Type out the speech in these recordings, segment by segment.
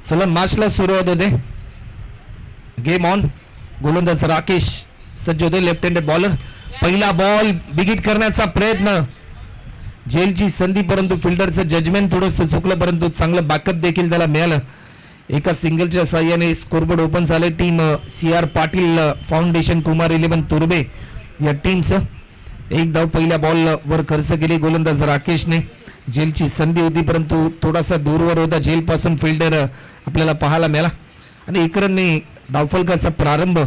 चला मॅचला सुरुवात होते. Game on. गोलंदाज राकेश सज्ज होते. Left handed bowler. पहिला बॉल बिगिट करण्याचा प्रयत्न. जेलची संधी परंतु फिल्डरचं जजमेंट थोडंसं चुकलं परंतु चांगलं बॅकअप देखील त्याला मिळालं. एका सिंगलच्या साह्याने स्कोरबोर्ड ओपन झाले. Team CR Patil foundation Kumar 11 तुर्बे या टीमचं एक धाव पहिल्या बॉल वर खर्च केली गोलंदाज राकेशने. जेलची संधी होती परंतु थोडासा दूरवर होता. जेल पासून फिल्डर आपल्याला पाहायला मिळाला आणि एक रनने धावफलकाचा प्रारंभ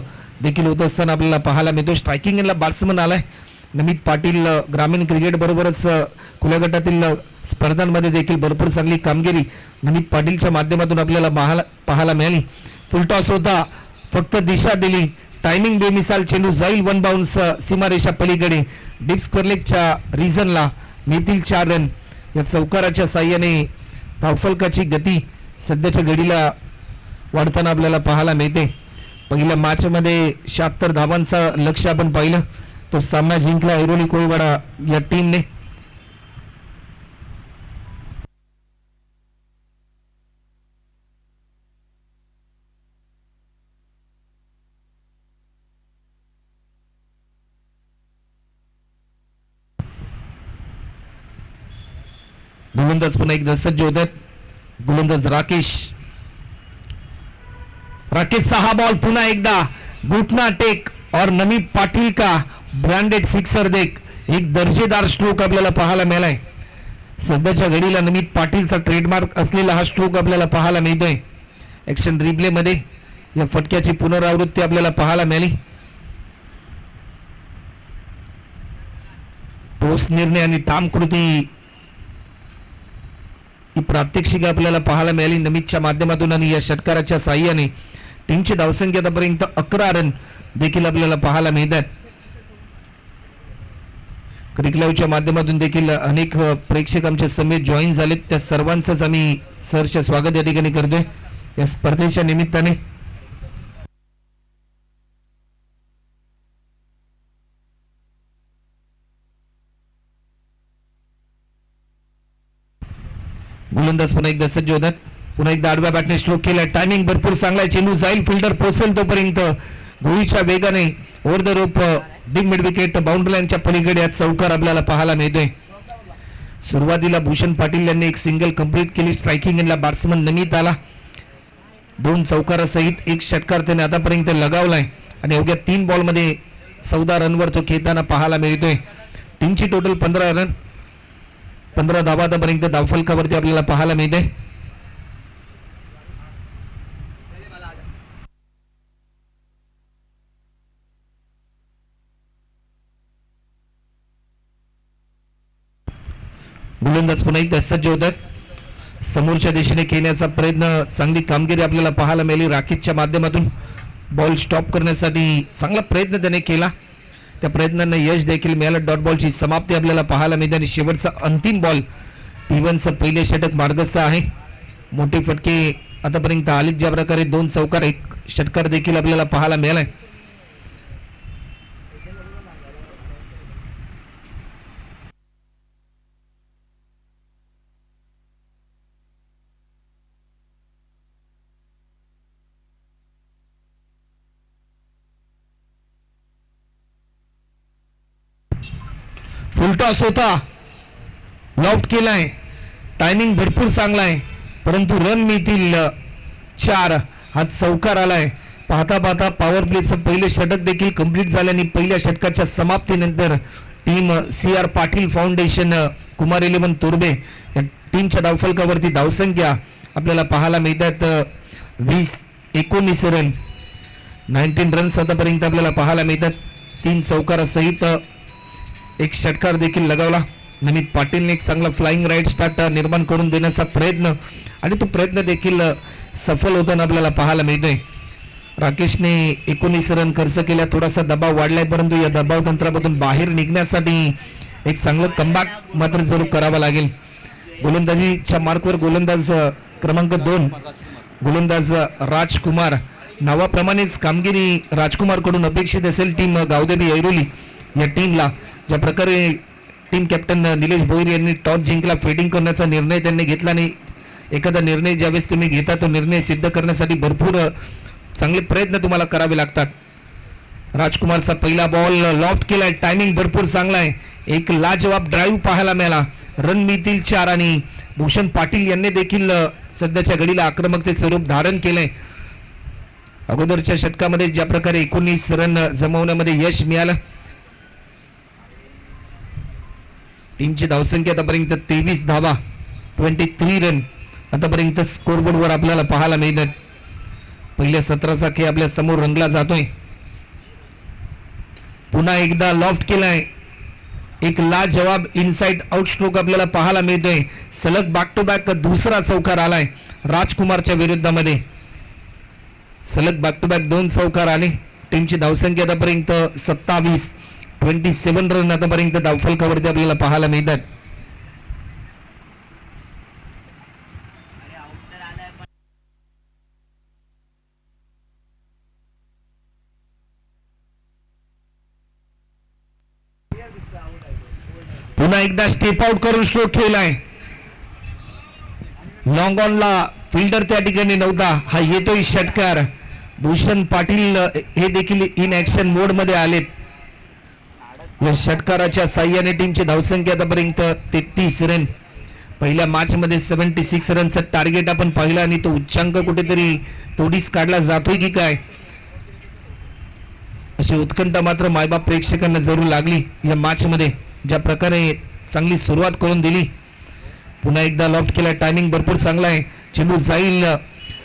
देखील होत असताना आपल्याला पाहायला मिळतो. स्ट्रायकिंगला बॅट्समन आलाय नमित पाटील. ग्रामीण क्रिकेट बरोबरच खुल्या गटातील स्पर्धांमध्ये देखील भरपूर चांगली कामगिरी नमित पाटीलच्या माध्यमातून आपल्याला पाहायला मिळाली. फुलटॉस होता, फक्त दिशा दिली. टायमिंग बेमिसाल. चेंडू जाईल वन बाउन्स सीमारेषा पलीकडे. डीप स्क्वेअरलेगच्या रिझनला मिळतील 4 रन. या चौकाराच्या साह्याने धावफलकाची गती सध्याच्या घडीला वाढताना आपल्याला पाहायला मिळते. पहिल्या मॅचमध्ये 76 धावांचा लक्ष्य आपण पाहिलं. तो सामना जिंकला ऐरोली कोळीवाडा या टीमने. गोलंदाज पुन्हा एकदा सज्ज होतात. गोलंदाज राकेश. राकेशचा हा बॉल पुन्हा एकदा घुटना टेक और नमित पाटील का ब्रँडेड सिक्सर देख. एक दर्जेदार स्ट्रोक आपल्याला पाहायला मिळालाय. सध्याच्या घडीला नमित पाटीलचा ट्रेडमार्क असलेला हा स्ट्रोक आपल्याला पाहायला मिळतोय. ऍक्शन रिप्ले मध्ये या फटक्याची पुनरावृत्ती आपल्याला पाहायला मिळाली. ठोस निर्णय आणि ठाम कृती ही प्रात्यक्षिक आपल्याला पाहायला मिळाली नमितच्या माध्यमातून आणि या षटकाराच्या साह्याने टीमची धावसंख्या आतापर्यंत 11 रन देखील आपल्याला पाहायला मिळतात. क्रिकलाईव्हच्या माध्यमातून देखील अनेक प्रेक्षक आमच्या समेत जॉईन झालेत. त्या सर्वांचंच आम्ही सहर्ष स्वागत या ठिकाणी करतोय या स्पर्धेच्या निमित्ताने. गोलंदाज पुन्हा एकदा सज्ज होतात. पुन्हा एकदा आडव्या बॅटने स्ट्रोक केला. टायमिंग भरपूर चांगला आहे. चेंडू जाईल, फिल्डर पोहोचेल तोपर्यंत गोळीच्या वेगाने over the rope deep mid wicket boundary लाईनच्या पलीकडे या चौकार आपल्याला पाहायला मिळतोय. सुरुवातीला भूषण पाटील यांनी एक सिंगल कंप्लीट केली. स्ट्रायकिंगला बॅट्समन नमित आला. 2 चौकारासहित एक षटकार त्याने आतापर्यंत लगावलाय आणि अवघ्या 3 बॉलमध्ये 14 रनवर तो खेळताना पाहायला मिळतोय. टीमची टोटल 15 रन 15 धावा आतापर्यंत धावफलकावरती आपल्याला पाहायला मिळते. गोलंदाज पुन्हा एकदा सज्ज होतात. समोरच्या दिशेने खेळण्याचा प्रयत्न. चांगली कामगिरी आपल्याला पाहायला मिळाली राकेशच्या माध्यमातून. बॉल स्टॉप करण्यासाठी चांगला प्रयत्न त्याने केला. त्या प्रयत्नांना यश देखील मिळालं. डॉट बॉलची समाप्ती आपल्याला पाहायला मिळते आणि शेवटचा अंतिम बॉल P1चं पहिले षटक मार्गस्थ आहे. मोठे फटके आतापर्यंत आले ज्या प्रकारे 2 चौकार 1 षटकार देखील आपल्याला पाहायला मिळालाय. फुलटॉस होता, लॉफ्ट केलाय. टायमिंग भरपूर चांगला आहे परंतु रन मिळतील 4. हा चौकार आलाय. पाहता पाहता पॉवर प्लेचं पहिले षटक देखील कंप्लीट झाल्याने पहिल्या षटकाच्या समाप्तीनंतर team CR Patil foundation Kumar 11 तुर्बे या टीमच्या धावफलकावरती धावसंख्या आपल्याला पाहायला मिळतात 20-19 रन. 19 रन्स आतापर्यंत आपल्याला पाहायला मिळतात. 3 चौकारासहित एक षटकार देखील लगावला. नमित पाटीलने एक चांगला फ्लाइंग राईट स्टार्ट निर्माण करून देण्याचा प्रयत्न आणि तो प्रयत्न देखील सफल होताना आपल्याला पाहायला मिळतोय. राकेशने 19 रन खर्च केल्या. थोडासा दबाव वाढलाय परंतु या दबाव तंत्रामधून बाहेर निघण्यासाठी एक चांगलं कमबॅक मात्र जरूर करावा लागेल. गोलंदाजीच्या मार्कवर गोलंदाज क्रमांक 2 गोलंदाज राजकुमार. नावाप्रमाणेच कामगिरी राजकुमार कडून अपेक्षित असेल टीम गावदेवी ऐरोली या टीमला. ज्या प्रकारे टीम कॅप्टन निलेश भोईर यांनी टॉस जिंकला, फिल्डिंग करण्याचा निर्णय त्यांनी घेतला आणि एखादा निर्णय ज्यावेळेस तुम्ही घेता तो निर्णय सिद्ध करण्यासाठी भरपूर चांगले प्रयत्न तुम्हाला करावे लागतात. राजकुमारचा पहिला बॉल लॉफ्ट केलाय, टायमिंग भरपूर चांगला आहे. एक लाजवाब ड्राईव्ह पाहायला मिळाला. रन मिळतील 4 आणि भूषण पाटील यांनी देखील सध्याच्या घडीला आक्रमकतेचे रूप धारण केलंय. अगोदरच्या षटकामध्ये ज्या प्रकारे 19 रन जमवण्यामध्ये यश मिळालं. टीमची धावसंख्या आतापर्यंत 23 धावा, 23 रन आतापर्यंत स्कोरबोर्डवर आपल्याला पाहायला मिळतात. पहिल्या सत्राचा खेळ आपल्या समोर रंगला जातोय. पुन्हा एकदा लॉफ्ट केलाय. एक लाजवाब इनसाइड आउट स्ट्रोक आपल्याला पाहायला मिळतोय. सलग बॅक टू बॅक दुसरा चौकार आलाय राजकुमारच्या विरुद्धामध्ये. सलग बॅक टू बॅक 2 चौकार आले. टीमची धावसंख्या आतापर्यंत 27, 27 रन आतापर्यंत धावफलकावरती आपल्याला पाहायला मिळतात. पुन्हा एकदा स्टेप आउट करून स्ट्रोक खेळलाय. लॉंग ऑनला फिल्डर त्या ठिकाणी नव्हता. हा येतोय षटकार. भूषण पाटील हे देखील इन ऍक्शन मोड मध्ये आलेत. या षटकाराच्या साह्याने टीमची धावसंख्या आतापर्यंत 33 रन. पहिल्या मॅच मध्ये 76 रनचं टार्गेट आपण पाहिलं आणि तो उच्चांक कुठेतरी तोडीस काढला जातोय की काय अशी उत्कंठा मात्र मायबाप प्रेक्षकांना जरूर लागली. या मॅच मध्ये ज्या प्रकारे चांगली सुरुवात करून दिली. पुन्हा एकदा लॉफ्ट केला. टायमिंग भरपूर चांगला आहे. चेंडू जाईल.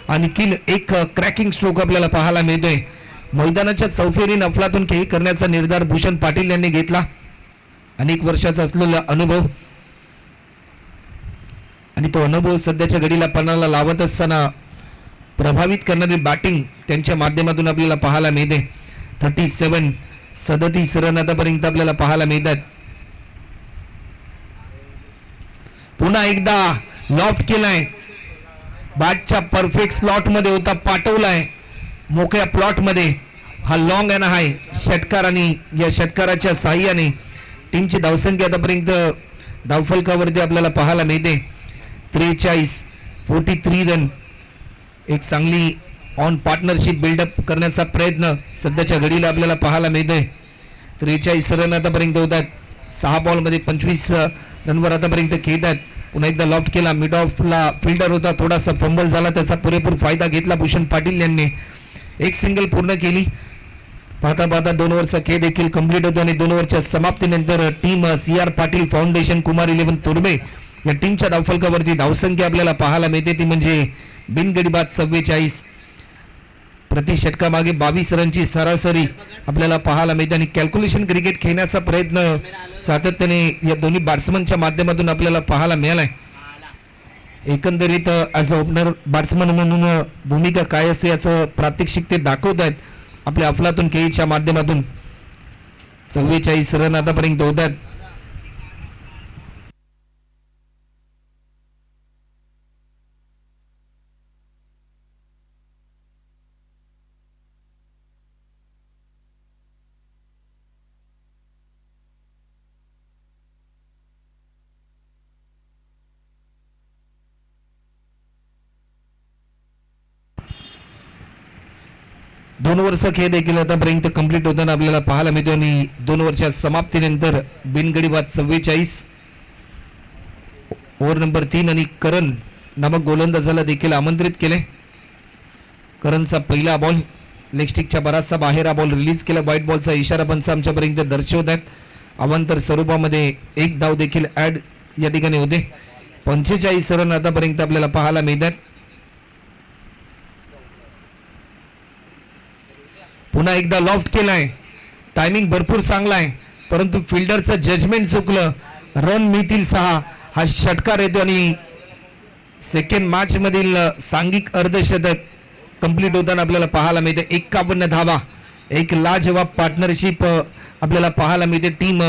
आणखीन एक क्रॅकिंग स्ट्रोक आपल्याला पाहायला मिळतोय. मैदानाच्या चौफेरीने अफलातून खेळ करण्याचा निर्धार भूषण पाटील यांनी घेतला. अनेक वर्षाचा असलेला अनुभव आणि तो अनुभव सध्याच्या घडीला पणाला लावत असताना प्रभावित करणारी बॅटिंग त्यांच्या माध्यमातून आपल्याला पाहायला मिळते. 37 रन आतापर्यंत आपल्याला पाहायला मिळतात. पुन्हा एकदा लॉफ्ट केलाय. बॅटच्या परफेक्ट स्लॉट मध्ये होता, पाठवलाय मोकळ्या प्लॉट मध्ये. हा लॉंग अँड हाय षटकार आणि या षटकाराच्या साह्याने टीमची धावसंख्या आतापर्यंत धावफलकावरती आपल्याला पाहायला मिळते. 43 रन. एक चांगली ऑन पार्टनरशिप बिल्डअप करण्याचा प्रयत्न सध्याच्या घडीला आपल्याला पाहायला मिळतोय. 43 रन आतापर्यंत होतात. 6 बॉलमध्ये 25 रनवर आतापर्यंत खेळतात. पुन्हा एकदा लॉफ्ट केला. मिड ऑफला फिल्डर होता, थोडासा फंबल झाला, त्याचा पुरेपूर फायदा घेतला भूषण पाटील यांनी. एक सिंगल पूर्ण केली. पाहता पाहता 2 ओव्हरचा खेळ देखील कंप्लीट होतो आणि 2 ओव्हरच्या समाप्तीनंतर team CR Patil foundation Kumar 11 तुर्बे या टीमच्या धावफलकावरती धावसंख्या आपल्याला पाहायला मिळते. ती म्हणजे बिनगडी बाद 44. प्रति षटकामागे 22 रनची सरासरी आपल्याला पाहायला मिळते आणि कॅल्क्युलेशन क्रिकेट खेळण्याचा प्रयत्न सातत्याने या दोन्ही बॅट्समनच्या माध्यमातून आपल्याला पाहायला मिळालाय. एकंदरीत ॲज अ ओपनर बॅट्समन म्हणून भूमिका काय असते याचं प्रात्यक्षिक ते दाखवत आहेत आपल्या अफलातून खेळीच्या माध्यमातून. 44 रन आतापर्यंत होतात. दोन ओव्हरचा खेळ देखील आतापर्यंत कंप्लीट होताना आपल्याला पाहायला मिळतो आणि 2 ओव्हरच्या समाप्तीनंतर बिनगडी बाद 44. ओव्हर नंबर 3 आणि करण नामक गोलंदाजाला देखील आमंत्रित केले. करणचा पहिला बॉल लेग स्टिकच्या बराचसा बाहेर हा बॉल रिलीज केला. व्हाईट बॉलचा इशारा पंच आमच्यापर्यंत दर्शवत आहेत. अवांतर स्वरूपामध्ये एक धाव देखील ऍड या ठिकाणी होते. 45 रन आतापर्यंत आपल्याला पाहायला मिळतात. पुन्हा एकदा लॉफ्ट केलाय. टायमिंग भरपूर चांगला आहे परंतु फिल्डरचं जजमेंट चुकलं. रन मिळतील 6. हा षटकार येतो आणि सेकंड मॅच मधील सांघिक अर्धशतक कंप्लीट होताना आपल्याला पाहायला मिळते. 51 धावा. एक लाजवाब पार्टनरशिप आपल्याला पाहायला मिळते. Team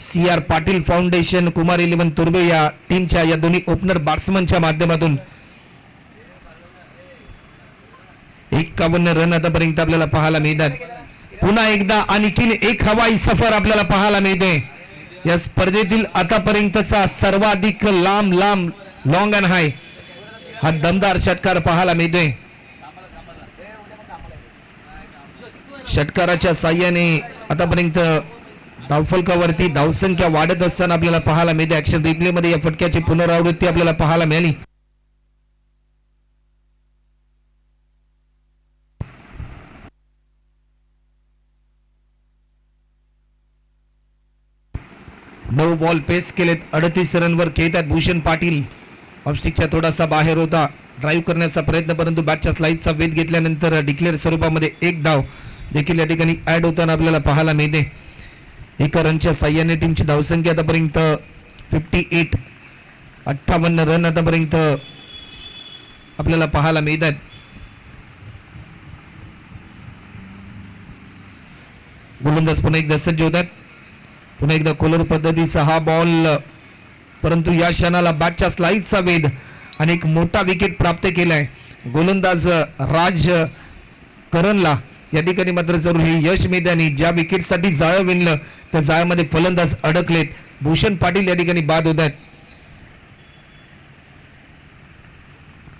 CR Patil foundation Kumar 11 तुर्बे या टीमच्या या दोन्ही ओपनर बॅट्समनच्या माध्यमातून 51 रन आतापर्यंत आपल्याला पाहायला मिळतात. पुन्हा एकदा आणखीन एक हवाई सफर आपल्याला पाहायला मिळते. या स्पर्धेतील आतापर्यंतचा सर्वाधिक लांब लॉंग अँड हाय हा दमदार षटकार पाहायला मिळतोय. षटकाराच्या साह्याने आतापर्यंत धावफलकावरती धावसंख्या वाढत असताना आपल्याला पाहायला मिळते. ऍक्शन रिप्ले मध्ये या फटक्याची पुनरावृत्ती आपल्याला पाहायला मिळाली. नऊ बॉल पेस केलेत. 38 रनवर खेळतात भूषण पाटील. ऑफस्टिकच्या थोडासा बाहेर होता. ड्राईव्ह करण्याचा प्रयत्न परंतु बॅटच्या स्लाइडचा वेध घेतल्यानंतर डिक्लेअर स्वरूपामध्ये एक धाव देखील या ठिकाणी ऍड होताना आपल्याला पाहायला मिळते. एका रनच्या साह्याने टीमची धावसंख्या आतापर्यंत 58. 58 रन आतापर्यंत आपल्याला पाहायला मिळतात. गोलंदाज पुन्हा एकदा सज्ज होतात. पुन्हा एकदा कोलर पद्धतीचा हा बॉल परंतु या क्षणाला बॅटच्या स्लाइडचा वेध आणि एक मोठा विकेट प्राप्त केलाय गोलंदाज राज करणला. या ठिकाणी मात्र जरूर हे यश मिळते आणि ज्या विकेटसाठी जाळं विणलं त्या जाळ्यामध्ये फलंदाज अडकलेत. भूषण पाटील या ठिकाणी बाद होत आहेत.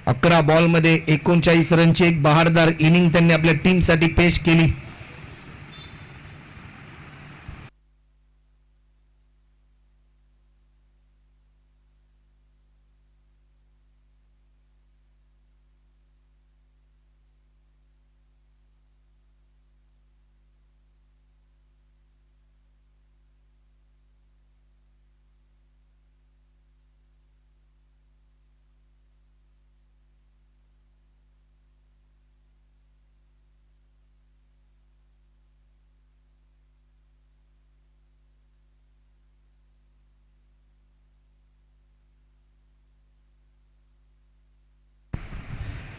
11 बॉलमध्ये 39 रनची एक बहारदार इनिंग त्यांनी आपल्या टीमसाठी पेश केली.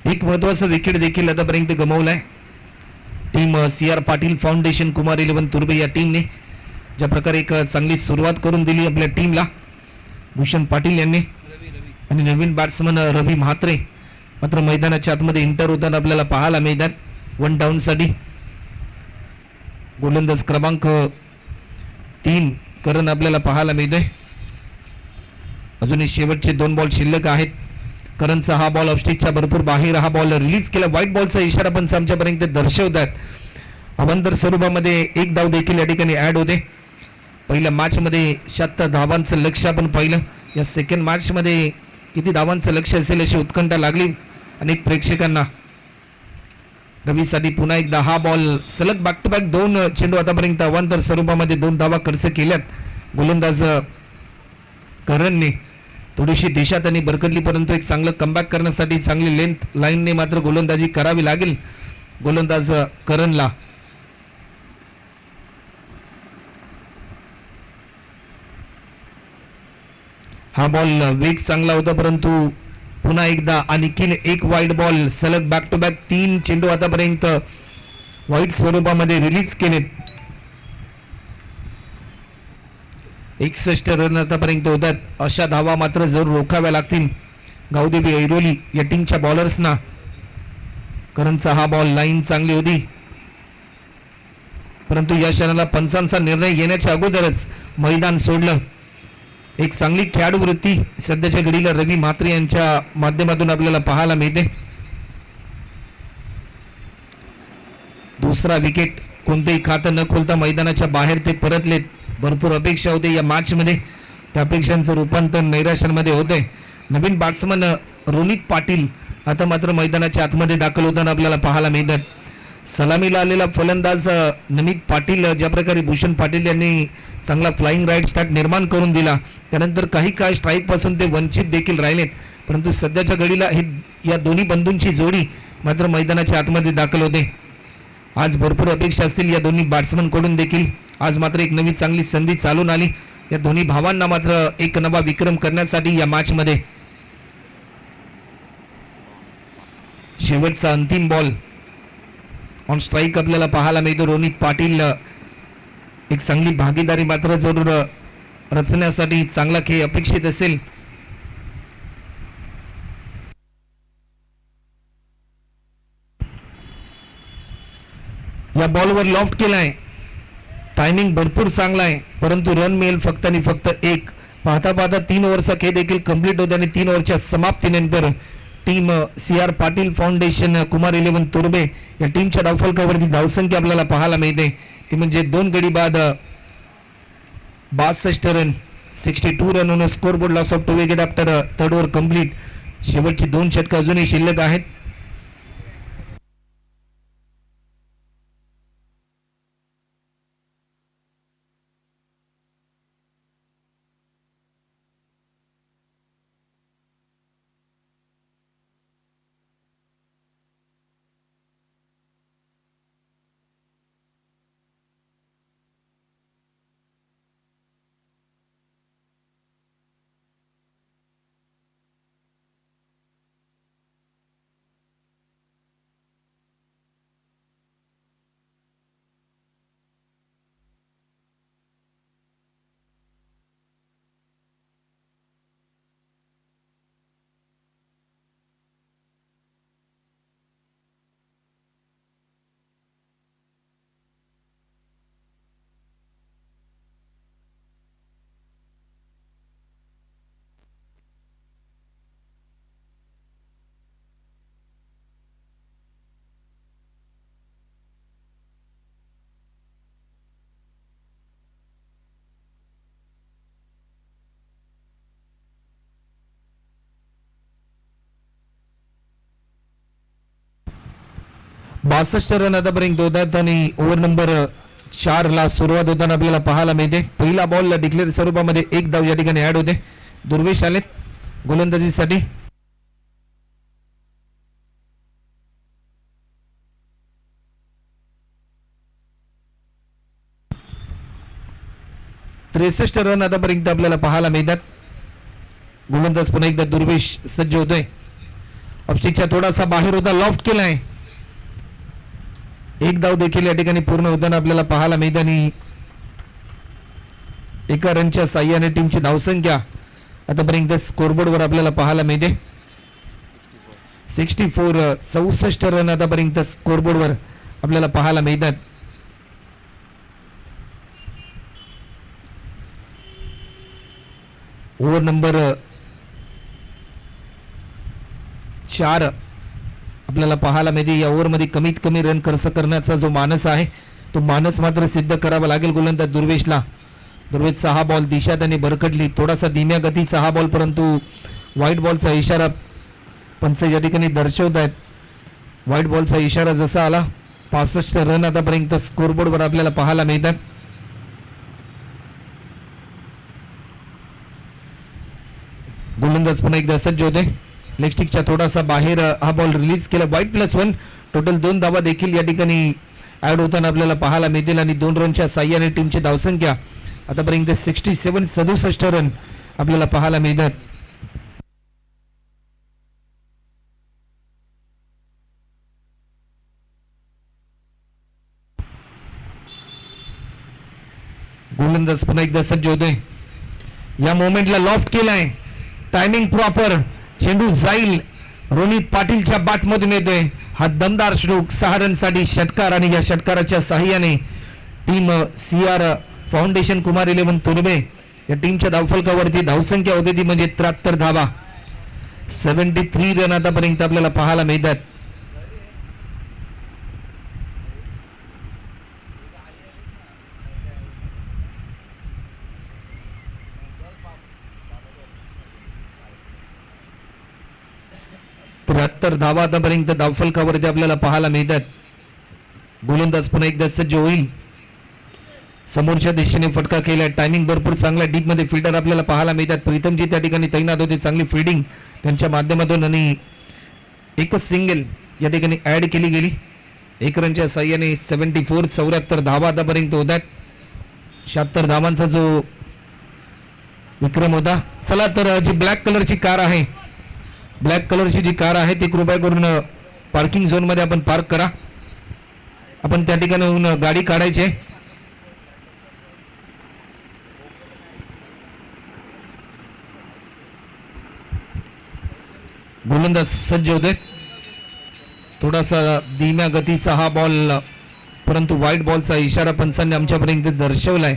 एक महत्वाचा विकेट देखील आतापर्यंत गमावलाय team CR Patil foundation Kumar 11 तुर्बे या टीमने. ज्या प्रकारे एक चांगली सुरुवात करून दिली आपल्या टीमला भूषण पाटील यांनी आणि नवीन बॅट्समन रवी म्हात्रे मात्र मैदानाच्या आतमध्ये इंटर होताना आपल्याला पाहायला मिळतात. 1 डाऊन साठी गोलंदाज क्रमांक 3 करण आपल्याला पाहायला मिळतोय. अजूनही शेवटचे 2 बॉल शिल्लक आहेत. करणचा हा बॉल ऑफस्टिकच्या भरपूर बाहेर हा बॉल रिलीज केला. व्हाईट बॉलचा इशारा पण आमच्यापर्यंत दर्शवतात. अवंतर स्वरूपामध्ये एक धाव देखील या ठिकाणी ऍड होते. पहिल्या मॅच मध्ये 76 धावांचं लक्ष आपण पाहिलं. या सेकंड मॅच मध्ये किती धावांचं लक्ष असेल अशी उत्कंठा लागली अनेक प्रेक्षकांना. रवीसाठी पुन्हा एकदा हा बॉल सलग बॅक टू बॅक 2 चेंडू आतापर्यंत अवंतर स्वरूपामध्ये 2 धावा खर्च केल्यात. गोलंदाज करणने थोडीशी दिशा त्यांनी बरकटली परंतु एक चांगलं कमबॅक करण्यासाठी चांगली लेंथ लाईनने मात्र गोलंदाजी करावी लागेल गोलंदाज करणला. हा बॉल वेग चांगला होता परंतु पुन्हा एकदा आणखीन एक वाईड बॉल सलग बॅक टू बॅक 3 चेंडू आतापर्यंत वाईट स्वरूपामध्ये रिलीज केलेत. 61 रन आतापर्यंत होतात. अशा धावा मात्र जरूर रोखाव्या लागतील गावदेवी ऐरोली या टीमच्या बॉलर्सना. करणचा हा बॉल लाईन चांगली होती परंतु या क्षणाला पंचांचा निर्णय येण्याच्या अगोदरच मैदान सोडलं. एक चांगली खेळाडू वृत्ती सध्याच्या घडीला रवी म्हात्रे यांच्या माध्यमातून आपल्याला पाहायला मिळते. दुसरा विकेट कोणतेही खातं न खोलता मैदानाच्या बाहेर ते परतलेत. भरपूर अपेक्षा होते या मॅच मध्ये. त्या अपेक्षांचं रूपांतर नैराश्यांमध्ये होते. नवीन बॅट्समन रोनित पाटील आता मात्र मैदानाच्या आतमध्ये दाखल होताना आपल्याला पाहायला मिळतात. सलामीला आलेला फलंदाज नमित पाटील ज्या प्रकारे भूषण पाटील यांनी चांगला फ्लाइंग राईट स्टार्ट निर्माण करून दिला त्यानंतर काही काळ स्ट्राईक पासून ते वंचित देखील राहिलेत परंतु सध्याच्या घडीला हे या दोन्ही बंधूंची जोडी मात्र मैदानाच्या आतमध्ये दाखल होते. आज भरपूर अपेक्षा असतील या दोन्ही बॅट्समन कडून देखील. आज मात्र एक नवी चांगली संधी चालून आली या दोन्ही भावांना मात्र एक नवा विक्रम करण्यासाठी या मॅच मध्ये. शेवटचा अंतिम बॉल ऑन स्ट्राईक आपल्याला पाहायला मिळतो. रोनित पाटील एक चांगली भागीदारी मात्र जरूर रचण्यासाठी चांगला खेळ अपेक्षित असेल. या बॉलवर लॉफ्ट केलाय. टायमिंग भरपूर चांगला आहे परंतु रन मिळेल फक्त आणि फक्त एक. पाहता पाहता 3 ओव्हरचा खेळ देखील कंप्लीट होते आणि 3 ओव्हरच्या समाप्तीनंतर team C R Patil foundation Kumar 11 तुर्बे या टीमच्या धावफलकावरती धावसंख्या आपल्याला पाहायला मिळते ती म्हणजे 2 गडी बाद 62 run 62 run on score board loss of 2 wicket after third over complete. शेवटची 2 षटकं अजूनही शिल्लक आहेत. बासष्ट रन आतापर्यंत होतात आणि ओव्हर नंबर 4 ला सुरुवात होताना आपल्याला पाहायला मिळते. पहिला बॉल डिक्लेअर स्वरूपामध्ये 1 धाव या ठिकाणी ऍड होते. दुर्वेश आलेत गोलंदाजीसाठी. त्रेसष्ट रन आतापर्यंत आपल्याला पाहायला मिळतात. गोलंदाज पुन्हा एकदा दुर्वेश सज्ज होतोय. ऑफस्टिकच्या थोडासा बाहेर होता, लॉफ्ट केलाय. 1 धाव देखील या ठिकाणी पूर्ण होताना आपल्याला पाहायला मिळते आणि एका रनच्या साह्याने टीमची धावसंख्या आतापर्यंत स्कोरबोर्डवर आपल्याला पाहायला मिळते 64. 64 रन आतापर्यंत स्कोरबोर्डवर आपल्याला पाहायला मिळतात. ओव्हर नंबर 4 आपल्याला पाहायला मिळते. या ओव्हरमध्ये कमीत कमी रन खर्च करण्याचा जो मानस आहे तो मानस मात्र सिद्ध करावा लागेल गोलंदाज दुर्वेशला. दुर्वेश 6 बॉल दिशा त्याने भरकटली, थोडासा धीम्या गतीचा 6 बॉल, परंतु व्हाईट बॉलचा इशारा पंच या ठिकाणी दर्शवत आहेत. व्हाईट बॉलचा इशारा जसा आला 65 रन आतापर्यंत स्कोरबोर्डवर आपल्याला पाहायला मिळतात. गोलंदाज पुन्हा एकदा सज्ज होते. लेग स्टिकच्या थोडासा बाहेर हा बॉल रिलीज केला. वाईट +1 टोटल 2 धावा देखील या ठिकाणी ऍड होताना आपल्याला पाहायला मिळतील आणि 2 रनच्या साह्याने टीमची धावसंख्या आतापर्यंत 67 रन आपल्याला पाहायला मिळतात. गोलंदाज पुन्हा एकदा सज्ज होते. या मोमेंटला लॉफ्ट केलाय, टायमिंग प्रॉपर, चेंडू जाईल, रोनित पाटीलच्या बॅटमधून येतोय. हा दमदार स्ट्रोक 6 रनसाठी षटकार आणि या षटकाराच्या साह्याने टीम CR फाउंडेशन कुमार 11 तुर्बे या टीमच्या धावफलकावरती धावसंख्या होती ती म्हणजे 73 धावा. 73 रन आतापर्यंत आपल्याला पाहायला मिळतात. धावा आतापर्यंत धावफलकावरती आपल्याला पाहायला मिळतात. गोलंदाज पुन्हा एकदा सज्ज होईल. समोरच्या दिशेने फटका केला, टायमिंग भरपूर चांगला, डीप मध्ये फिल्डर आपल्याला पाहायला मिळतात. प्रीतमजी त्या ठिकाणी तैनात होते, चांगली फिल्डिंग त्यांच्या माध्यमातून आणि एकच सिंगल या ठिकाणी ऍड केली गेली. 1 रनच्या साह्याने 74 धावा आतापर्यंत होतात. 76 धावांचा जो विक्रम होता. चला तर जी ब्लॅक कलरची कार आहे, ब्लॅक कलरची जी कार आहे ती कृपया करून पार्किंग झोन मध्ये आपण पार्क करा. आपण त्या ठिकाणाहून गाडी काढायची आहे. गोलंदाज सज्ज होते. थोडासा धीम्या गतीचा हा बॉल, परंतु व्हाईट बॉलचा इशारा पंचांनी आमच्यापर्यंत दर्शवलाय.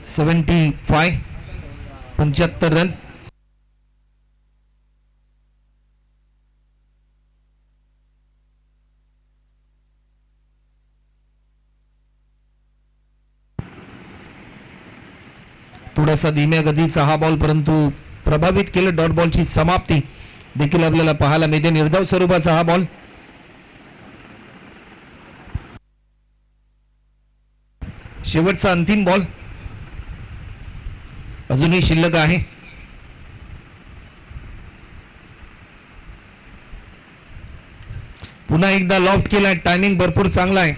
75 रन. थोडासा धीम्या गतीचा हा बॉल, परंतु प्रभावित केलं. डॉट बॉलची समाप्ती देखील आपल्याला पाहायला मिळते. निर्धाव स्वरूपाचा हा बॉल. शेवटचा अंतिम बॉल अजूनही शिल्लक आहे. पुन्हा एकदा लॉफ्ट केलाय. टायमिंग भरपूर चांगला आहे.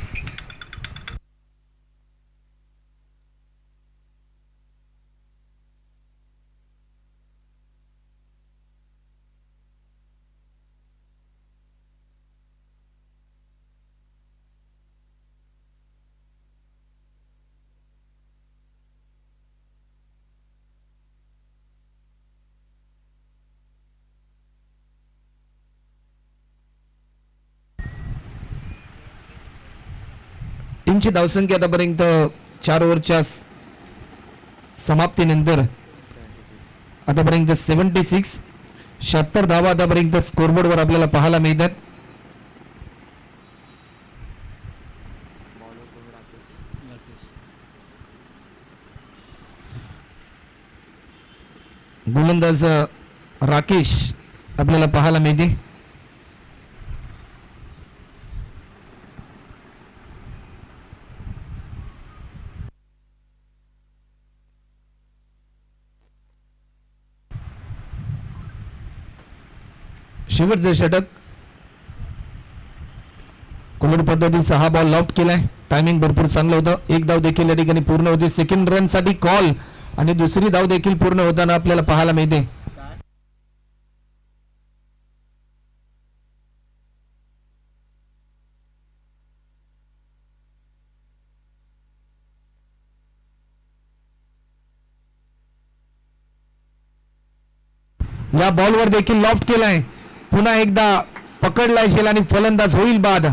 टीमची धावसंख्या आतापर्यंत 4 ओव्हरच्या समाप्तीनंतर आतापर्यंत 76 धावा आतापर्यंत स्कोरबोर्डवर आपल्याला पाहायला मिळतात. गोलंदाज राकेश आपल्याला पाहायला मिळते. शेवटचं षटक. कोलर पद्धतीचा हा बॉल लॉफ्ट केलाय. टायमिंग भरपूर चांगलं होतं. एक धाव देखील या ठिकाणी पूर्ण होते. सेकंड रन साठी कॉल आणि दुसरी धाव देखील पूर्ण होताना आपल्याला पाहायला मिळते. या बॉलवर देखील लॉफ्ट केलाय. पुन्हा एकदा पकडलाय शेल आणि फलंदाज होईल बाद.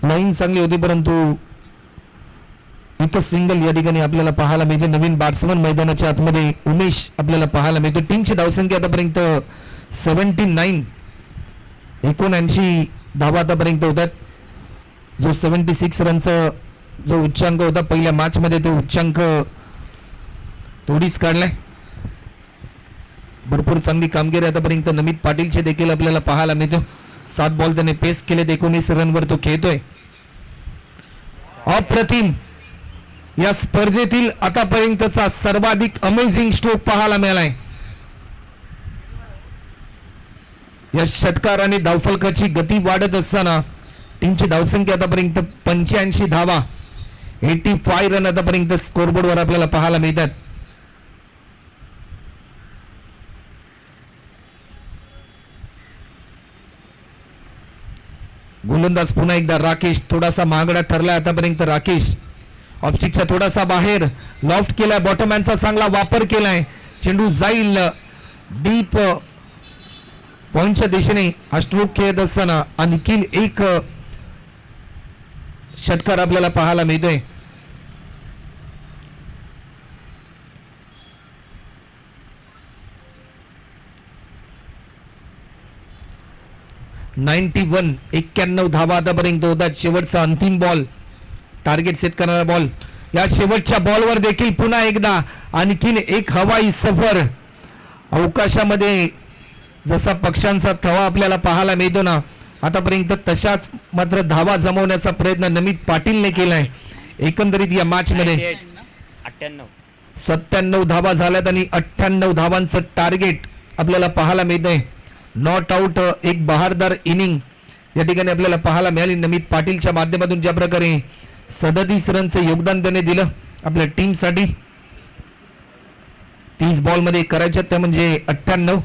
लाईन चांगली होती, परंतु एकच सिंगल या ठिकाणी आपल्याला पाहायला मिळते. नवीन बॅट्समन मैदानाच्या आतमध्ये उमेश आपल्याला पाहायला मिळतो. टीमची धावसंख्या आतापर्यंत 79 79 धावा आतापर्यंत होतात. जो 76 रनचा जो उच्चांक होता पहिल्या मॅच मध्ये, ते उच्चांक थोडीच काढलाय. भरपूर चांगली कामगिरी आतापर्यंत नमित पाटीलचे देखील आपल्याला पाहायला मिळतो. 7 बॉल त्याने पेस केले. 19 रनवर तो खेळतोय. अप्रतिम या स्पर्धेतील आतापर्यंतचा सर्वाधिक अमेझिंग स्ट्रोक पाहायला मिळालाय. या षटकाराने धावफलकाची गती वाढत असताना टीमची धावसंख्या आतापर्यंत 85 धावा 85 रन आतापर्यंत स्कोरबोर्डवर आपल्याला पाहायला मिळतात. गोलंदाज पुन्हा एकदा राकेश. थोडासा महागडा ठरला आतापर्यंत राकेश. ऑफस्टिकचा थोडासा बाहेर लॉफ्ट केलाय. बॉटमॅनचा चांगला वापर केलाय. चेंडू जाईल डीप पॉइंटच्या दिशेने. हा स्ट्रोक खेळत असताना आणखीन एक षटकार आपल्याला पाहायला मिळतोय. (91) 91 धावा आतापर्यंत होतात. शेवटचा अंतिम बॉल, टार्गेट सेट करणारा बॉल. या शेवटच्या बॉलवर देखील पुन्हा एकदा आणखीन एक हवाई सफर. अवकाशामध्ये जसा पक्ष्यांचा थवा आपल्याला पाहायला मिळतो ना, आतापर्यंत तशाच मात्र धावा जमवण्याचा प्रयत्न नमित पाटीलने केलाय. एकंदरीत या मॅच मध्ये 97 धावा झाल्यात आणि 98 धावांचं टार्गेट आपल्याला पाहायला मिळतंय. नॉट आउट एक बहारदार इनिंग या ठिकाणी आपल्याला पाहायला मिळाली. नमित पाटीलच्या माध्यमातून ज्या प्रकारे 37 रनचं योगदान त्याने दिलं आपल्या टीमसाठी. 30 बॉल मध्ये करायच्यात त्या म्हणजे 98.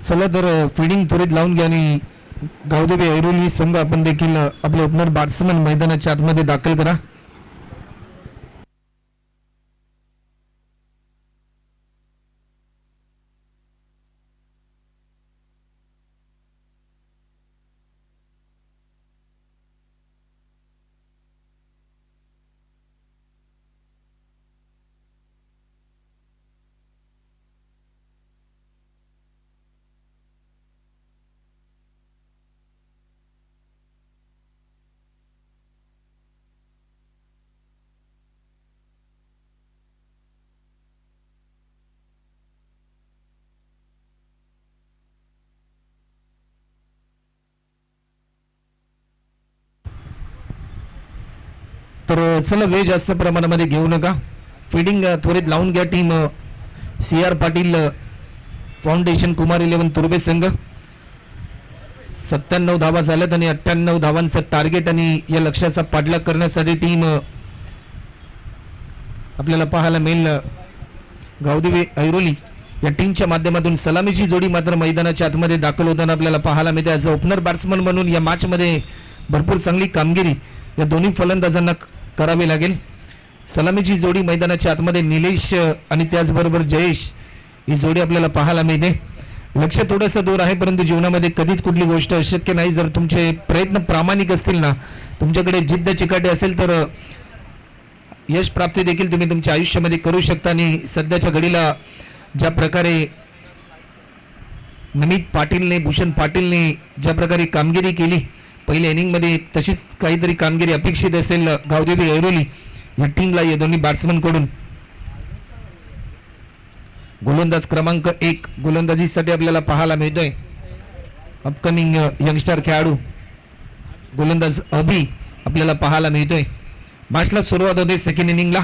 चला तर फिल्डिंग त्वरित लावून घ्या आणि गावदेवी ऐरोली संघ आपण देखील आपले ओपनर बॅट्समन मैदानाच्या आतमध्ये दाखल करा. तर चला वेळ जास्त प्रमाणामध्ये घेऊ नका. फिडिंग त्वरित लावून घ्या. Team CR Patil foundation Kumar 11 तुर्बे संघ. 97 धावा झाल्यात आणि 98 धावांचं टार्गेट आणि या लक्ष्याचा पाठलाग करण्यासाठी टीम आपल्याला पाहायला मिळेल. गावदेवी ऐरोली या टीमच्या माध्यमातून सलामीची जोडी मात्र मैदानाच्या आतमध्ये दाखल होताना आपल्याला पाहायला मिळते. ॲज अ ओपनर बॅट्समन म्हणून या मॅचमध्ये भरपूर चांगली कामगिरी या दोन्ही फलंदाजांना करावी लागेल. सलामीची जोडी मैदानाच्या आतमध्ये निलेश आणि त्याचबरोबर जयेश ही जोडी आपल्याला पाहायला मिळते. लक्ष थोडंसं दूर आहे परंतु जीवनामध्ये कधीच कुठली गोष्ट अशक्य नाही. जर तुमचे प्रयत्न प्रामाणिक असतील ना, तुमच्याकडे जिद्द चिकाटी असेल तर यश प्राप्ती देखील तुम्ही तुमच्या आयुष्यामध्ये करू शकता. आणि सध्याच्या घडीला ज्या प्रकारे नमित पाटीलने भूषण पाटीलने ज्या प्रकारे कामगिरी केली पहिल्या इनिंगमध्ये, तशीच काहीतरी कामगिरी अपेक्षित असेल गावदेवी ऐरोली या टीमला या दोन्ही बॅट्समन कडून. गोलंदाज क्रमांक 1 गोलंदाजीसाठी आपल्याला पाहायला मिळतोय अपकमिंग यंगस्टर खेळाडू गोलंदाज अभि आपल्याला पाहायला मिळतोय. मॅचला सुरुवात होते सेकंड इनिंगला.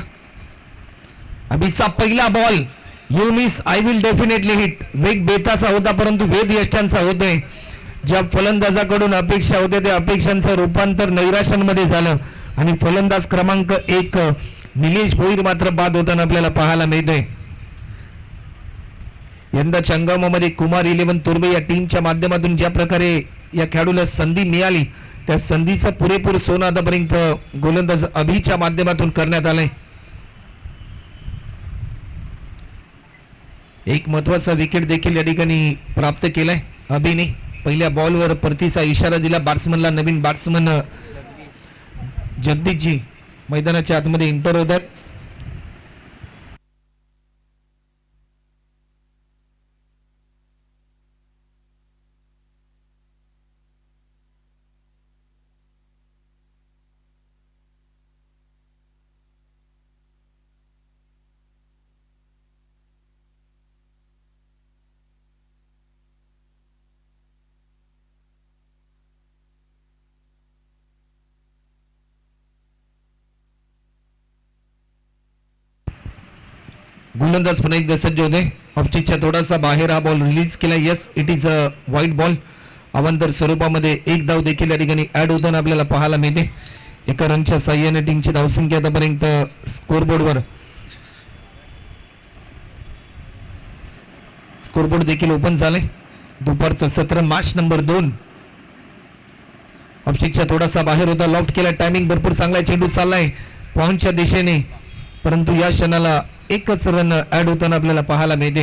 अभिचा पहिला ball, you miss I will definitely hit. वेग बेताचा होता परंतु वेद यष्टांचा होतोय. ज्या फलंदाजाकडून अपेक्षा होते त्या अपेक्षांचं रूपांतर नैराश्यांमध्ये झालं आणि फलंदाज क्रमांक 1 निलेश भोईर मात्र बाद होताना आपल्याला पाहायला मिळतोय. यंदाच्या हंगामामध्ये कुमार 11 तुर्बे या टीमच्या माध्यमातून ज्या प्रकारे या खेळाडूला संधी मिळाली त्या संधीचा पुरेपूर सोनं आतापर्यंत गोलंदाज अभिच्या माध्यमातून करण्यात आलंय. एक महत्वाचा विकेट देखील या ठिकाणी प्राप्त केलाय अभिने. पहिल्या बॉलवर परतीचा इशारा दिला बॅट्समनला. नवीन बॅट्समन जगदीशजी मैदानाच्या आतमध्ये एंटर होतात. गोलंदाज पुन्हा एकदा सज्ज होते. ऑफस्टिकच्या थोडासा बाहेर हा बॉल रिलीज केला. Yes, it is a white ball. अवांतर स्वरूपामध्ये एक धाव देखील या ठिकाणी ऍड होताना आपल्याला पाहायला मिळते. एका रनच्या साह्याने टीमची धावसंख्या आतापर्यंत स्कोरबोर्ड देखील ओपन झाले. दुपारचं सत्र मॅच नंबर 2. ऑफस्टिकच्या थोडासा बाहेर होता, लॉफ्ट केला. टायमिंग भरपूर चांगला, चेंडू चाललाय पॉइंटच्या दिशेने परंतु या क्षणाला एकच रन ऍड होताना आपल्याला पाहायला मिळते.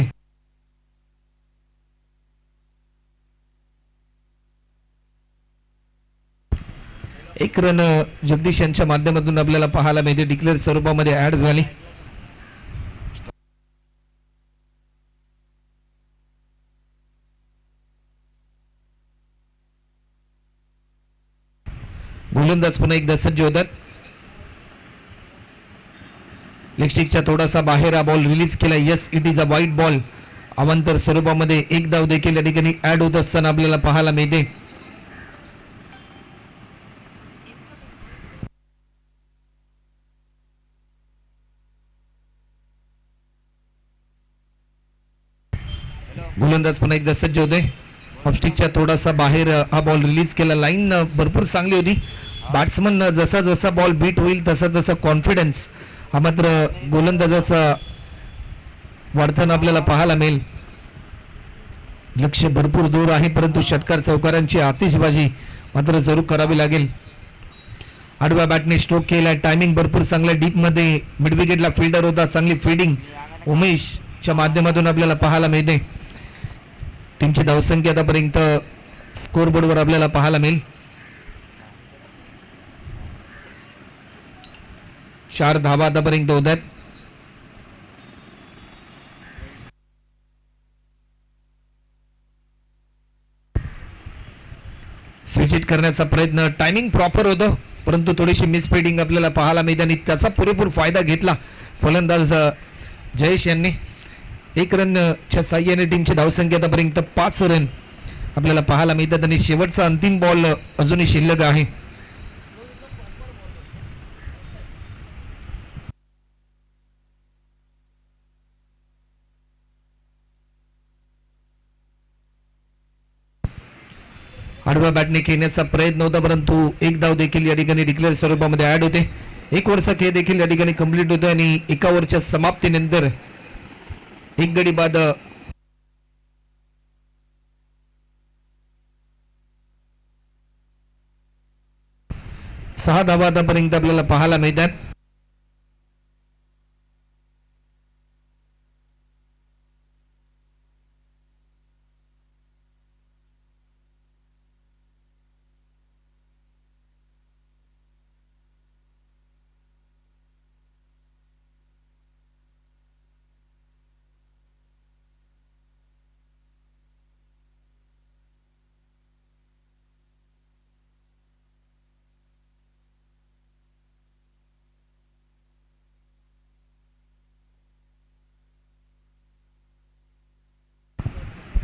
एक रन जगदीश यांच्या माध्यमातून आपल्याला पाहायला मिळते. डिक्लेअर स्वरूपामध्ये ऍड झाली. गोलंदाज पुन्हा एकदा सज्ज होतात. लेगस्टिकच्या थोडासा बाहेर हा बॉल रिलीज केला. Yes, it is a white ball. अवांतर स्वरूपामध्ये एक धाव देखील या ठिकाणी ऍड होत असताना आपल्याला पाहायला मिळते. गोलंदाज पुन्हा एकदा सज्ज होते. ऑफस्टिकच्या थोडासा बाहेर हा बॉल रिलीज केला. लाईन भरपूर चांगली होती. बॅट्समन जसा जसा बॉल बीट होईल तसा तसा कॉन्फिडन्स हा मात्र गोलंदाजाचा वाढताना आपल्याला पाहायला मिळेल. लक्ष भरपूर दूर आहे परंतु षटकार चौकारांची आतिषबाजी मात्र जरूर करावी लागेल. आडव्या बॅटने स्ट्रोक केला. टायमिंग भरपूर चांगला. डीप मध्ये मिड विकेटला फिल्डर होता. चांगली फिल्डिंग उमेशच्या माध्यमातून आपल्याला पाहायला मिळते. टीमची धावसंख्या आतापर्यंत स्कोरबोर्डवर आपल्याला पाहायला मिळेल. 4 धावा आतापर्यंत होतात. स्विच हिट करण्याचा प्रयत्न. टायमिंग प्रॉपर होतं परंतु थोडीशी मिसफिल्डिंग आपल्याला पाहायला मिळते आणि त्याचा पुरेपूर फायदा घेतला फलंदाज जयेश यांनी. 1 रनच्या साह्याने टीमची धावसंख्या आतापर्यंत 5 रन आपल्याला पाहायला मिळतात आणि शेवटचा अंतिम बॉल अजूनही शिल्लक आहे. आडव्या बॅटने खेळण्याचा प्रयत्न होता परंतु एक धाव देखील या ठिकाणी डिक्लेअर स्वरूपामध्ये ऍड होते. 1 ओव्हरचा खेळ देखील या ठिकाणी कंप्लीट होतोय आणि 1 ओव्हरच्या समाप्तीनंतर 1 गडी बाद 6 धावा आतापर्यंत आपल्याला पाहायला मिळतात.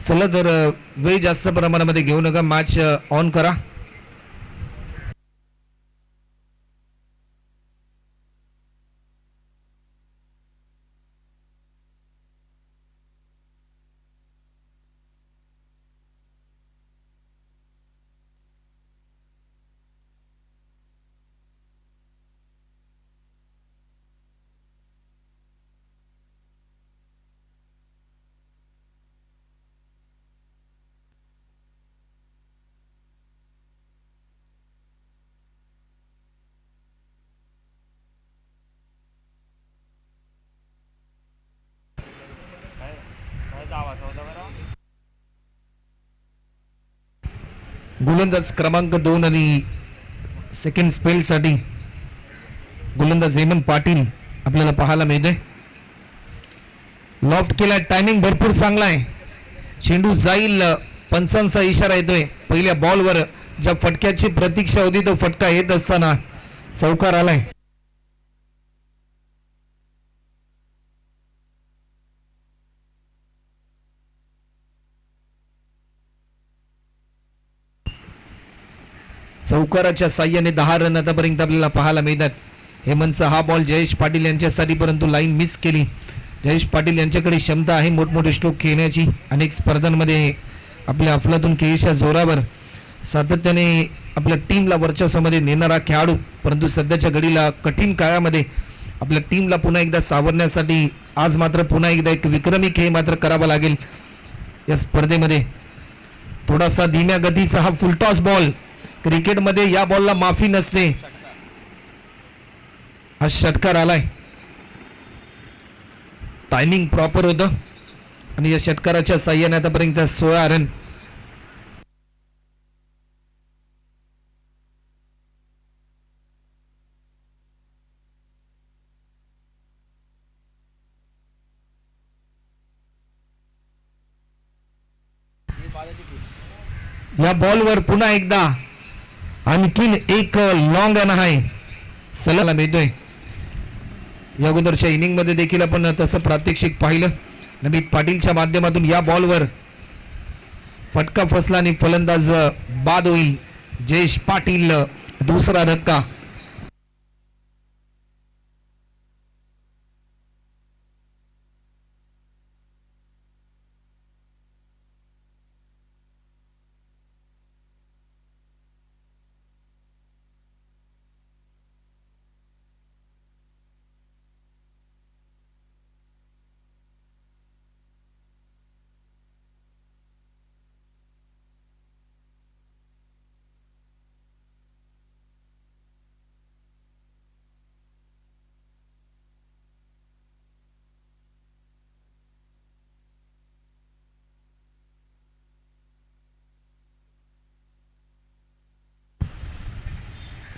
चला तर वेळ जास्त प्रमाणामध्ये घेऊ नका. मॅच ऑन करा. गोलंदाज क्रमांक 2 आणि सेकंड स्पेलसाठी गोलंदाज हेमंत पाटील आपल्याला पाहायला मिळतोय. लॉफ्ट केला, टायमिंग भरपूर चांगला आहे. चेंडू जाईल, पंचांचा इशारा येतोय. पहिल्या बॉलवर ज्या फटक्याची प्रतीक्षा होती तो फटका येत असताना चौकार आलाय. चौकाराच्या साह्याने 10 रन आतापर्यंत आपल्याला पाहायला मिळतात. हेमंतचा हा बॉल जयेश पाटील यांच्यासाठी, परंतु लाईन मिस केली. जयेश पाटील यांच्याकडे क्षमता आहे मोठमोठे स्ट्रोक खेळण्याची. अनेक स्पर्धांमध्ये आपल्या अफलातून खेळीच्या जोरावर सातत्याने आपल्या टीमला वर्चस्वामध्ये नेणारा खेळाडू, परंतु सध्याच्या घडीला कठीण काळामध्ये आपल्या टीमला पुन्हा एकदा सावरण्यासाठी आज मात्र पुन्हा एकदा एक विक्रमी खेळ मात्र करावा लागेल या स्पर्धेमध्ये. थोडासा धीम्या गतीचा हा फुलटॉस बॉल, क्रिकेटमध्ये या बॉलला माफी नसते. हा षटकार आलाय, टायमिंग प्रॉपर होतं आणि या षटकाराच्या साह्याने आतापर्यंत 16 रन. या बॉलवर पुन्हा एकदा आणखीन एक लॉंग रन आहे सलाला मिळतोय. या अगोदरच्या इनिंग मध्ये देखील आपण तसं प्रात्यक्षिक पाहिलं. नमित पाटीलच्या माध्यमातून या बॉलवर फटका फसला आणि फलंदाज बाद होईल. जयेश पाटील दुसरा धक्का.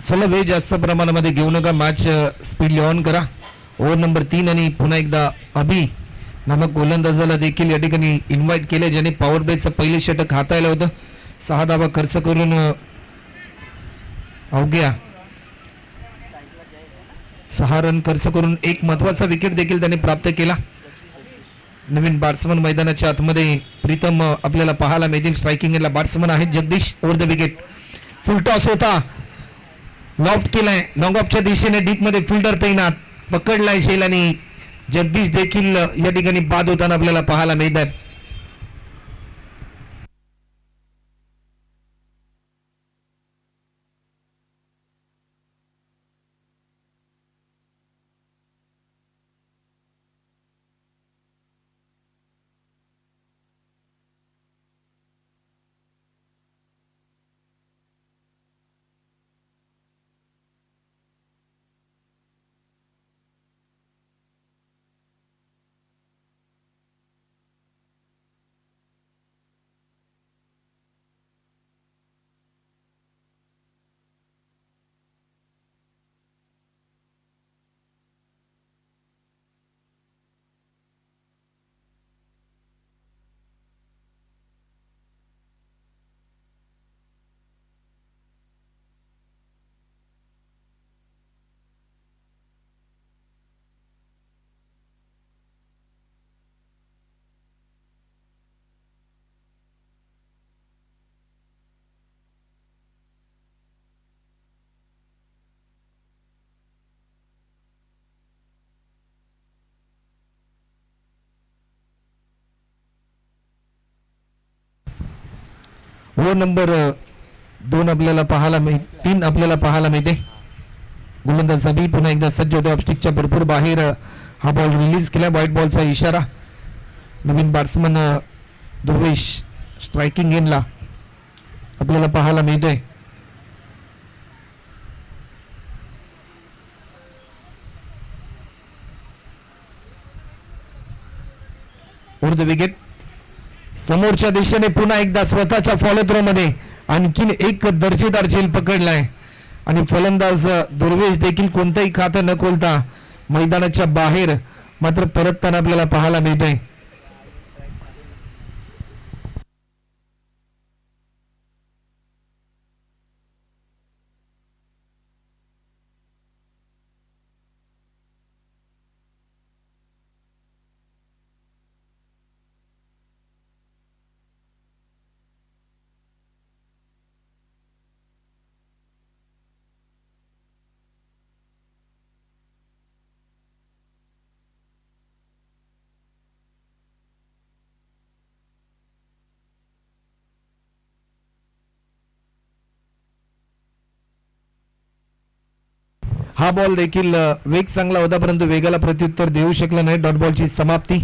चला वेळ जास्त प्रमाणामध्ये घेऊ नका, मॅच स्पीड ऑन करा. ओव्हर नंबर 3 आणि पुन्हा एकदा अभि नामक गोलंदाजाला देखील या ठिकाणी इन्व्हाइट केले, ज्याने पॉवर प्लेचं पहिले षटक हाताळलं होतं. 6 धावा खर्च करून अवघ्या 6 रन खर्च करून एक महत्वाचा विकेट देखील त्याने प्राप्त केला. नवीन बॅट्समन मैदानाच्या आतमध्ये प्रीतम आपल्याला पाहायला मिळतील. स्ट्रायकिंगला बॅट्समन आहेत Jagdish. Over the wicket, full toss होता, लॉफ्ट केलाय, लॉंग ऑफच्या दिशेने डीप मध्ये फिल्डर तैनात, पकडलाय शेल आणि जगदीश देखील या ठिकाणी बाद होताना आपल्याला पाहायला मिळतात. ओव्हर नंबर 2 आपल्याला पाहायला 3 आपल्याला पाहायला मिळते. गोलंदाज अभि पुन्हा एकदा सज्ज होते. ऑफस्टिकच्या भरपूर बाहेर हा बॉल रिलीज केला, व्हाईट बॉलचा इशारा. नवीन बॅट्समन ध्रुवेश स्ट्रायकिंग एंडला आपल्याला पाहायला मिळतोय. ओव्हर द विकेट, समोरच्या दिशेने पुन्हा एकदा स्वतःच्या फॉलो थ्रो मध्ये आणखीन एक दर्जेदार झेल पकडलाय आणि फलंदाज दुर्वेश देखील कोणतंही खातं न खोलता मैदानाच्या बाहेर मात्र परतताना आपल्याला पाहायला मिळतोय. हा बॉल देखील वेग चांगला होता परंतु वेगाला प्रत्युत्तर देऊ शकला नाही. डॉट बॉलची समाप्ती.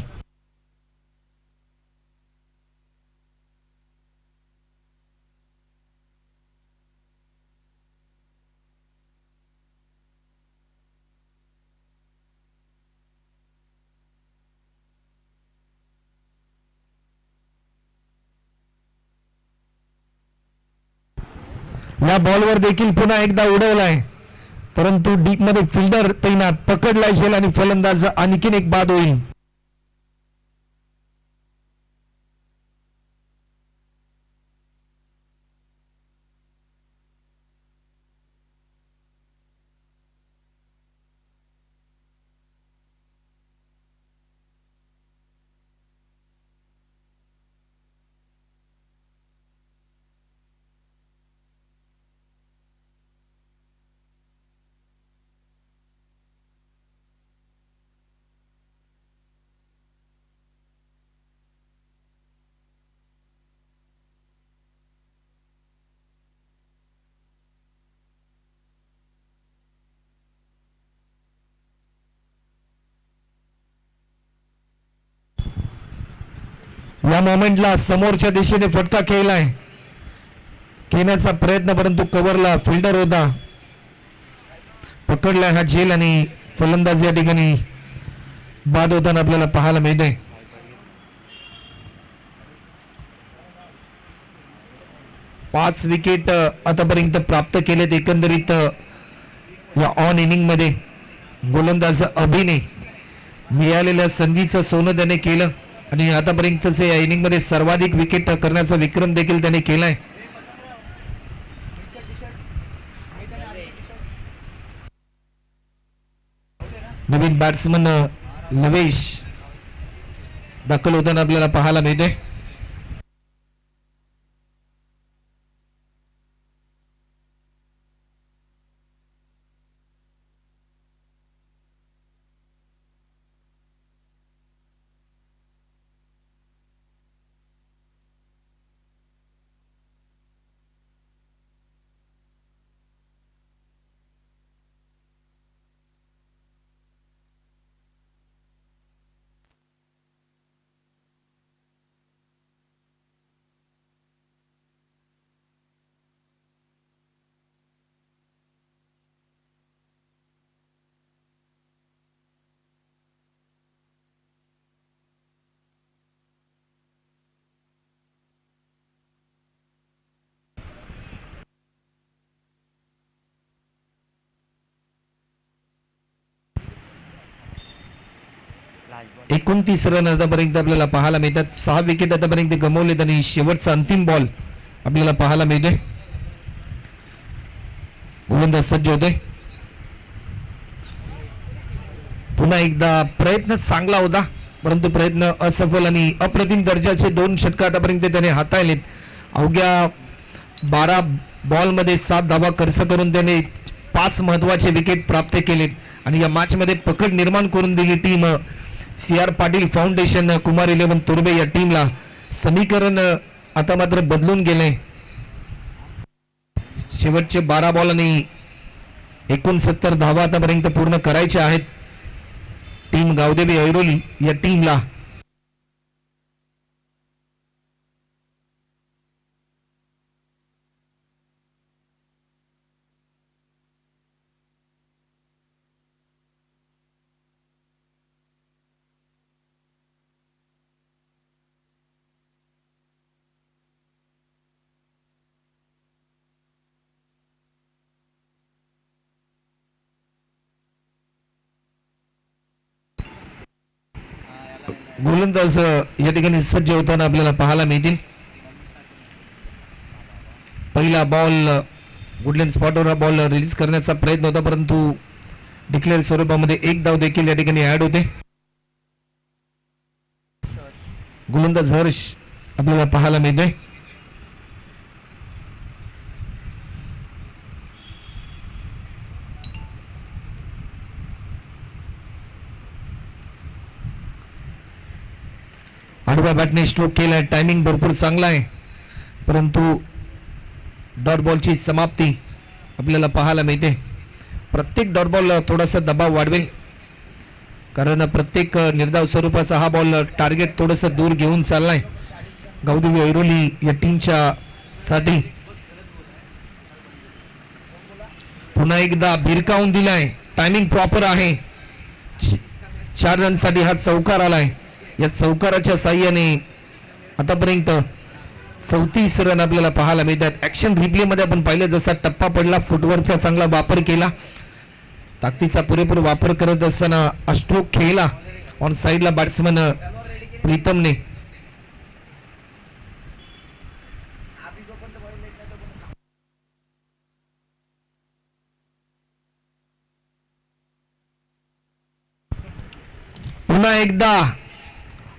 या बॉलवर देखील पुन्हा एकदा उडवलाय परंतु डीप मध्ये फिल्डर तैनात पकडलाय झेल आणि फलंदाज आणखीन एक बाद होईल. या मोमेंटला समोरच्या दिशेने फटका खेळलाय खेळण्याचा प्रयत्न परंतु कव्हरला फिल्डर होता. पकडलाय हा झेल आणि फलंदाज या ठिकाणी बाद होताना आपल्याला पाहायला मिळते. 5 विकेट आतापर्यंत प्राप्त केलेत एकंदरीत या ऑन इनिंग मध्ये. गोलंदाज अभिने मिळालेल्या संधीचं सोनं त्याने केलं आणि आतापर्यंतचे या इनिंग मध्ये सर्वाधिक विकेट करण्याचा विक्रम देखील त्याने केलाय. नवीन बॅट्समन लवेश दाखल होताना आपल्याला पाहायला मिळते. लास्ट 29 रन आतापर्यंत आपल्याला पाहायला मिळतात. 6 विकेट आतापर्यंत गमावलेत आणि शेवटचा अंतिम बॉल आपल्याला पाहायला मिळतोय. गोलंदाज सज्ज होते. पुन्हा एकदा प्रयत्न चांगला होता परंतु प्रयत्न असफल आणि अप्रतिम दर्जाचे 2 षटक आतापर्यंत त्याने हाताळलेत. अवघ्या 12 बॉल मध्ये 7 धावा खर्च करून त्याने 5 महत्वाचे विकेट प्राप्त केलेत आणि या मॅच मध्ये पकड निर्माण करून दिली team CR Patil foundation Kumar 11 तुर्बे या टीमला. समीकरण आता मात्र बदलून गेले. शेवटचे 12 बॉल आणि 69 धावा आतापर्यंत पूर्ण करायच्या आहेत टीम गावदेवी ऐरोली या टीमला. गोलंदाज या ठिकाणी सज्ज होताना आपल्याला पाहायला मिळतील. पहिला बॉल वुडलँड स्पॉटवर हा बॉल रिलीज करण्याचा प्रयत्न होता, परंतु डिक्लेअर स्वरूपामध्ये एक धाव देखील या ठिकाणी ऍड होते. गोलंदाज हर्ष आपल्याला पाहायला मिळतोय. आडव्या बॅटने स्ट्रोक केलाय, टायमिंग भरपूर चांगला आहे, परंतु डॉट बॉलची समाप्ती आपल्याला पाहायला मिळते. प्रत्येक डॉट बॉल थोडासा दबाव वाढवेल, कारण प्रत्येक निर्धाव स्वरूपाचा हा बॉल टार्गेट थोडंसं दूर घेऊन चाललाय गावदेवी ऐरोली या टीमच्या साठी. पुन्हा एकदा भिरकावून दिलाय, टायमिंग प्रॉपर आहे. 4 रनसाठी हा चौकार आलाय. या चौकाराच्या साह्याने आतापर्यंत 34 रन आपल्याला पाहायला मिळतात. ऍक्शन रिप्ले मध्ये आपण पाहिलं, जसा टप्पा पडला, फुटवर्कचा चांगला वापर केला, ताकदीचा पुरेपूर वापर करत असताना स्ट्रोक खेळला ऑन साइडला बॅट्समन प्रीतमने. पुन्हा एकदा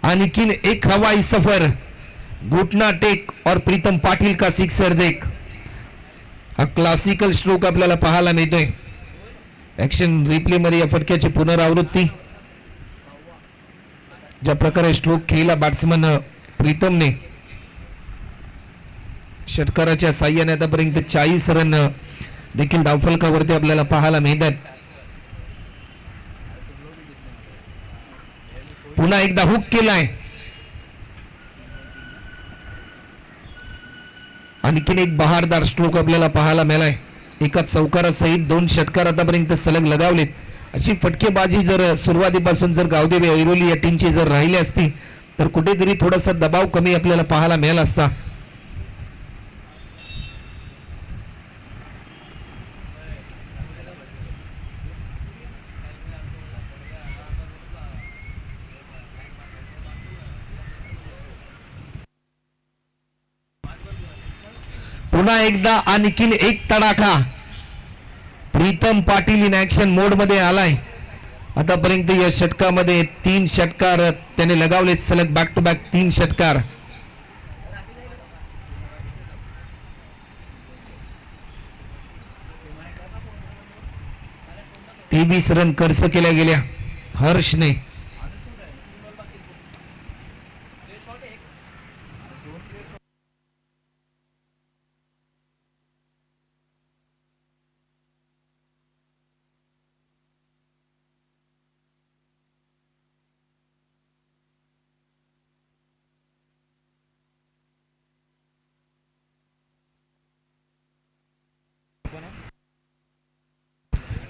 आणखीन एक हवाई सफर, घुटना टेक और प्रीतम पाटिल का सिक्सर देख. हा क्लासिकल स्ट्रोक आपल्याला पाहायला मिळतोय. ऍक्शन रिप्ले मध्ये या फटक्याची पुनरावृत्ती. ज्या प्रकारे स्ट्रोक खेळला बॅट्समन प्रीतमने, षटकाराच्या साह्याने आतापर्यंत 40 रन देखील धावफलकावरती आपल्याला पाहायला मिळतात. पुन्हा एकदा हुक केलाय, आणखीन एक बहारदार स्ट्रोक आपल्याला पाहायला मिळालाय. एका चौकारासहित 2 षटकार आतापर्यंत सलग लगावलेत. अशी फटकेबाजी जर सुरुवातीपासून जर गावदेवी ऐरोली या टीमची जर राहिली असती तर कुठेतरी थोडासा दबाव कमी आपल्याला पाहायला मिळाला असता. पुन्हा एकदा आणखीन एक तडाखा. प्रीतम पाटील इन ऍक्शन मोड मध्ये आलाय. आतापर्यंत या षटकामध्ये 3 षटकार त्याने लगावलेत, सलग बॅक टू बॅक 3 षटकार. तेवीस रन खर्च केल्या गेल्या हर्षने.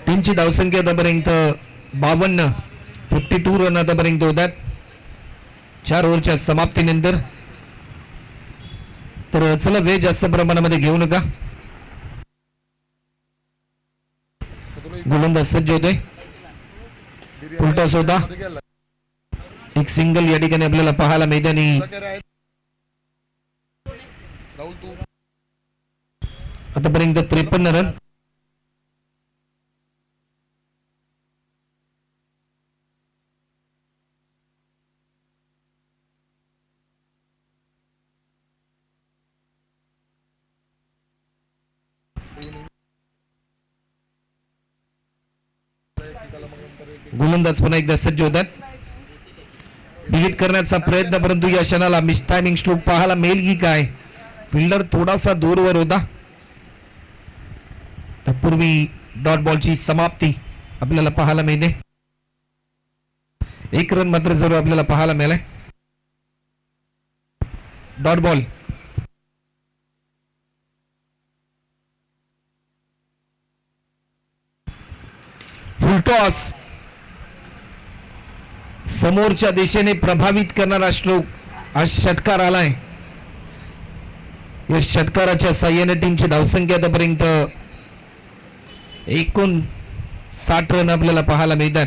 टीमची धावसंख्या आतापर्यंत 52 रन आतापर्यंत होतात 4 ओव्हरच्या समाप्तीनंतर. तर चला वेळ जास्त प्रमाणामध्ये घेऊ नका. गोलंदाज सज्ज होतोय. उलटास होता, एक सिंगल या ठिकाणी आपल्याला पाहायला मिळते आणि आतापर्यंत 53 रन. गोलंदाज पुन्हा एकदा सज्ज होतात, बिगिट करण्याचा प्रयत्न, परंतु या क्षणाला मिस टायमिंग स्ट्रोक पाहायला मिळेल की काय. फिल्डर थोडासा दूरवर होता. तत्पूर्वी डॉट बॉलची समाप्ती आपल्याला पाहायला मिळते. 1 रन मात्र जरूर आपल्याला पाहायला मिळालाय. Dot ball. फुलटॉस. समोरच्या दिशेने प्रभावित करणारा स्ट्रोक, हा षटकार आलाय. या षटकाराच्या साह्याने टीमची धावसंख्या आतापर्यंत 59 रन आपल्याला पाहायला मिळतात.